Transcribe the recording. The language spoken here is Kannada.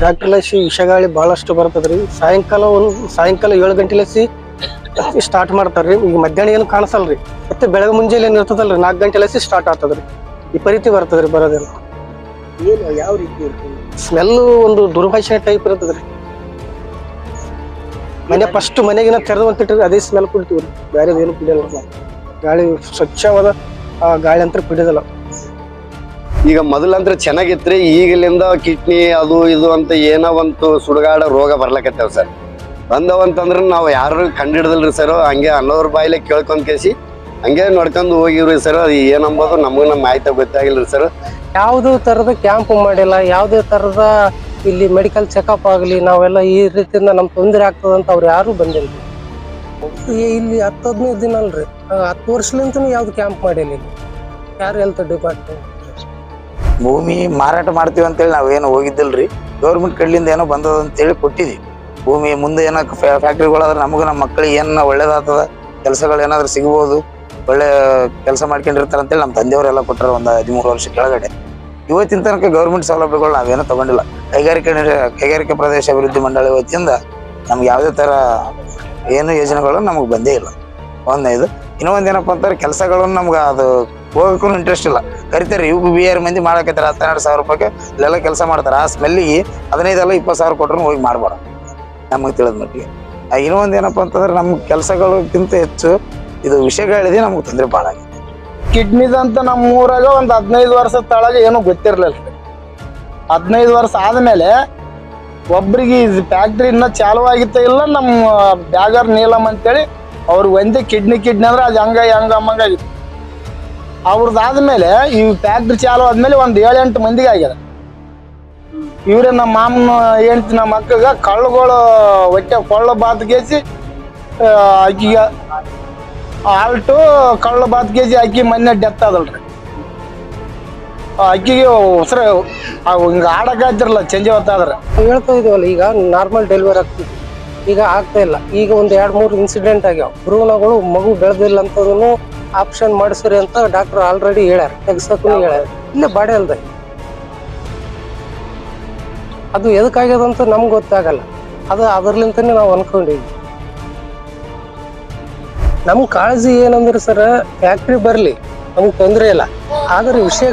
ಫ್ಯಾಕ್ಟ್ರಿಲಸಿ ವಿಷಗಾಳಿ ಭಾಳಷ್ಟು ಬರ್ತದ್ರಿ. ಸಾಯಂಕಾಲ 7 ಗಂಟೆಲಸಿ ಸ್ಟಾರ್ಟ್ ಮಾಡ್ತಾರ್ರಿ. ಈಗ ಮಧ್ಯಾಹ್ನ ಏನು ಕಾಣಿಸಲ್ರಿ. ಮತ್ತೆ ಬೆಳಗ್ಗೆ ಮುಂಜಾನೆ ಏನ್ ಇರ್ತದಲ್ರಿ 4 ಗಂಟೆಲಸಿ ಸ್ಟಾರ್ಟ್ ಆಗ್ತದ್ರಿ. ವಿಪರೀತ ಬರ್ತದ್ರಿ ಬರೋದೇನು. ಏನು ಯಾವ ರೀತಿ ಇರ್ತದೆ? ಸ್ಮೆಲ್ ಒಂದು ದುರ್ವಾಸನೆ ಟೈಪ್ ಇರ್ತದ್ರಿ. ಫಸ್ಟ್ ಮನೆಗಿನ ತೆರೆದಂತಿಟ್ರಿ ಅದೇ ಸ್ಮೆಲ್ ಕುಡಿತೀವ್ರಿ. ಬೇರೆ ಏನು ಕುಡಿಯಲ್ಲ ನಾವು. ಗಾಳಿ ಸ್ವಚ್ಛವಾದ ಗಾಳಿ ಅಂತ ಕುಡಿಯೋದಲ್ಲ. ಈಗ ಮೊದಲಂತ್ರ ಚೆನ್ನಾಗಿತ್ರಿ. ಈಗಲಿಂದ ಕಿಡ್ನಿ ಅದು ಇದು ಅಂತ ಏನೋ ಒಂದು ಸುಡುಗಾಡ ರೋಗ ಬರ್ಲಕತ್ತೇವ್ ಸರ್. ಬಂದವಂತಂದ್ರ ನಾವು ಯಾರು ಕಂಡಿಡ್ದಲ್ರಿ ಸರ್. ಹಂಗೆ ಅನ್ನೋದ್ರ ಬಾಯಿಲೆ ಕೇಳ್ಕೊಂಡ್ ಕೇಸಿ ಹಂಗೆ ನೋಡ್ಕೊಂಡು ಹೋಗಿವ್ರಿ ಸರ್. ಅದು ಏನಂಬೋದು ನಮಗೂ ಮಾಹಿತಿ ಗೊತ್ತಾಗಿಲ್ರಿ ಸರ್. ಯಾವುದೇ ತರದ ಕ್ಯಾಂಪ್ ಮಾಡಿಲ್ಲ, ಯಾವುದೇ ತರದ ಇಲ್ಲಿ ಮೆಡಿಕಲ್ ಚೆಕಪ್ ಆಗಲಿ, ನಾವೆಲ್ಲ ಈ ರೀತಿಯಿಂದ ನಮ್ ತೊಂದರೆ ಆಗ್ತದಂತ ಅವ್ರು ಯಾರು ಬಂದಿಲ್ಲ. ಇಲ್ಲಿ 10-15 ದಿನ ಅಲ್ರಿ, 10 ವರ್ಷಲಿಂತನೂ ಯಾವ್ದು ಕ್ಯಾಂಪ್ ಮಾಡಿಲ್ಲ ಇಲ್ಲಿ ಯಾರು ಹೆಲ್ತ್ ಡಿಪಾರ್ಟ್ಮೆಂಟ್. ಭೂಮಿ ಮಾರಾಟ ಮಾಡ್ತೀವಿ ಅಂತೇಳಿ ನಾವೇನು ಹೋಗಿದ್ದಿಲ್ರಿ. ಗೌರ್ಮೆಂಟ್ ಕಡ್ಲಿಂದ ಏನೋ ಬಂದದ ಅಂತೇಳಿ ಕೊಟ್ಟಿದ್ವಿ. ಭೂಮಿ ಮುಂದೆ ಏನೋ ಫ್ಯಾಕ್ಟ್ರಿಗಳಾದ್ರೆ ನಮಗೂ ನಮ್ಮ ಮಕ್ಕಳಿಗೆ ಏನ ಒಳ್ಳೇದಾಗ್ತದ, ಕೆಲಸಗಳು ಏನಾದ್ರು ಸಿಗ್ಬೋದು, ಒಳ್ಳೆ ಕೆಲಸ ಮಾಡ್ಕೊಂಡಿರ್ತಾರ ಅಂತೇಳಿ ನಮ್ಮ ತಂದೆಯವರೆಲ್ಲ ಕೊಟ್ಟರು ಒಂದು 13 ವರ್ಷ ಕೆಳಗಡೆ. ಇವತ್ತಿನ ತನಕ ಗೌರ್ಮೆಂಟ್ ಸೌಲಭ್ಯಗಳು ನಾವೇನೋ ತಗೊಂಡಿಲ್ಲ. ಕೈಗಾರಿಕೆ ಪ್ರದೇಶ ಅಭಿವೃದ್ಧಿ ಮಂಡಳಿ ವತಿಯಿಂದ ನಮ್ಗೆ ಯಾವುದೇ ಥರ ಏನು ಯೋಜನೆಗಳು ನಮಗೆ ಬಂದೇ ಇಲ್ಲ. ಒಂದನೇದು. ಇನ್ನೊಂದು ಏನಪ್ಪ ಅಂತಾರೆ, ಕೆಲಸಗಳನ್ನು ನಮ್ಗೆ ಅದು ಹೋಗೋಕ್ಕೂ ಇಂಟ್ರೆಸ್ಟ್ ಇಲ್ಲ. ಕರಿತಾರೆ ಇವು BR ಮಂದಿ ಮಾಡಕತ್ತಾರೆ 12,000 ರೂಪಾಯಿಗೆ ಇಲ್ಲೆಲ್ಲ ಕೆಲಸ ಮಾಡ್ತಾರೆ. ಆ ಸ್ಮೆಲ್ಲಿಗೆ 15 ಅಲ್ಲ 20,000 ಕೊಟ್ಟರು ಹೋಗಿ ಮಾಡ್ಬೇಡ ನಮಗೆ ತಿಳಿದ ಮಟ್ಟಿಗೆ. ಇನ್ನೊಂದು ಏನಪ್ಪ ಅಂತಂದ್ರೆ ನಮ್ಮ ಕೆಲಸಗಳಿಗಿಂತ ಹೆಚ್ಚು ಇದು ವಿಷಯಗಳಿದೆ ನಮ್ಗೆ ತೊಂದರೆ ಭಾಳ ಆಗಿದೆ. ಕಿಡ್ನಿದಂತ ನಮ್ಮ ಊರಾಗ ಒಂದು 15 ವರ್ಷ ತಳಗ ಏನೂ ಗೊತ್ತಿರ್ಲಿಲ್ಲ. 15 ವರ್ಷ ಆದ್ಮೇಲೆ ಒಬ್ರಿಗೆ ಫ್ಯಾಕ್ಟ್ರಿ ಇನ್ನೂ ಚಾಲು ಆಗಿತ್ತ ಇಲ್ಲ. ನಮ್ಮ ಬ್ಯಾಗರ್ ನೀಲಮ್ ಅಂತೇಳಿ ಅವ್ರಿಗೆ ಒಂದೇ ಕಿಡ್ನಿ ಅಂದ್ರೆ ಅದು ಹಂಗಂಗಾಗಿತ್ತು. ಅವ್ರದ್ದಾದ್ಮೇಲೆ ಈ ಫ್ಯಾಕ್ಟ್ರಿ ಚಾಲು ಆದ್ಮೇಲೆ ಒಂದು 7-8 ಮಂದಿಗೆ ಆಗ್ಯದ. ಇವ್ರೆ ನಮ್ಮ ಮಾಮನ ಹೆಂಡ್ತಿ ನಮ್ಮ ಅಕ್ಕಗ ಕಳ್ಳುಗಳು ಹೊಟ್ಟೆ ಕೊಳ್ಳ ಬಾತ್ಗೇಸಿ ಅಕ್ಕಿಗೆ ಆಲ್ಟು ಕಳ್ಳು ಬಾತ್ಗೇಸಿ ಅಕ್ಕಿ ಮೊನ್ನೆ ಡೆತ್ ಆದಲ್ರಿ. ಅಕ್ಕಿಗೆ ಉಸಿರು ಹಿಂಗೆ ಆಡಕ್ಕಾಯ್ತಿರಲ್ಲ ಸಂಜೆ ಹೊತ್ತಾದ್ರೆ. ಹೇಳ್ತಾ ಇದೀವಲ್ಲ, ಈಗ ನಾರ್ಮಲ್ ಡೆಲಿವರಿ ಆಗ್ತಿತ್ತು, ಈಗ ಆಗ್ತಾ ಇಲ್ಲ. ಈಗ ಒಂದು 2-3 ಇನ್ಸಿಡೆಂಟ್ ಆಗ್ಯಾವ. ಭ್ರೂಣಗಳು ಮಗು ಬೆಳೆದಿಲ್ಲ ಅಂತದನ್ನು ಆಪ್ಷನ್ ಮಾಡಿಸ್ರಿ ಅಂತ ಡಾಕ್ಟರ್ ಆಲ್ರೆಡಿ ಹೇಳ್ಯಾರ, ತೆಗ್ಸಕ್ಕೂ ಹೇಳ್ಯಾರ. ಇಲ್ಲೇ ಬಾಡಿ ಅಲ್ದ ಅದು ಎದಕ್ಕಾಗ್ಯದಂತ ನಮ್ಗೆ ಗೊತ್ತಾಗಲ್ಲ. ಅದು ಅದರ್ಲಿಂತನೇ ನಾವು ಅನ್ಕೊಂಡಿದ್ವಿ. ನಮ್ ಕಾಳಜಿ ಏನಂದ್ರೆ ಸರ್, ಫ್ಯಾಕ್ಟ್ರಿ ಬರ್ಲಿ ನಮ್ಗೆ ತೊಂದರೆ ಇಲ್ಲ, ಆದ್ರೆ ವಿಷಯ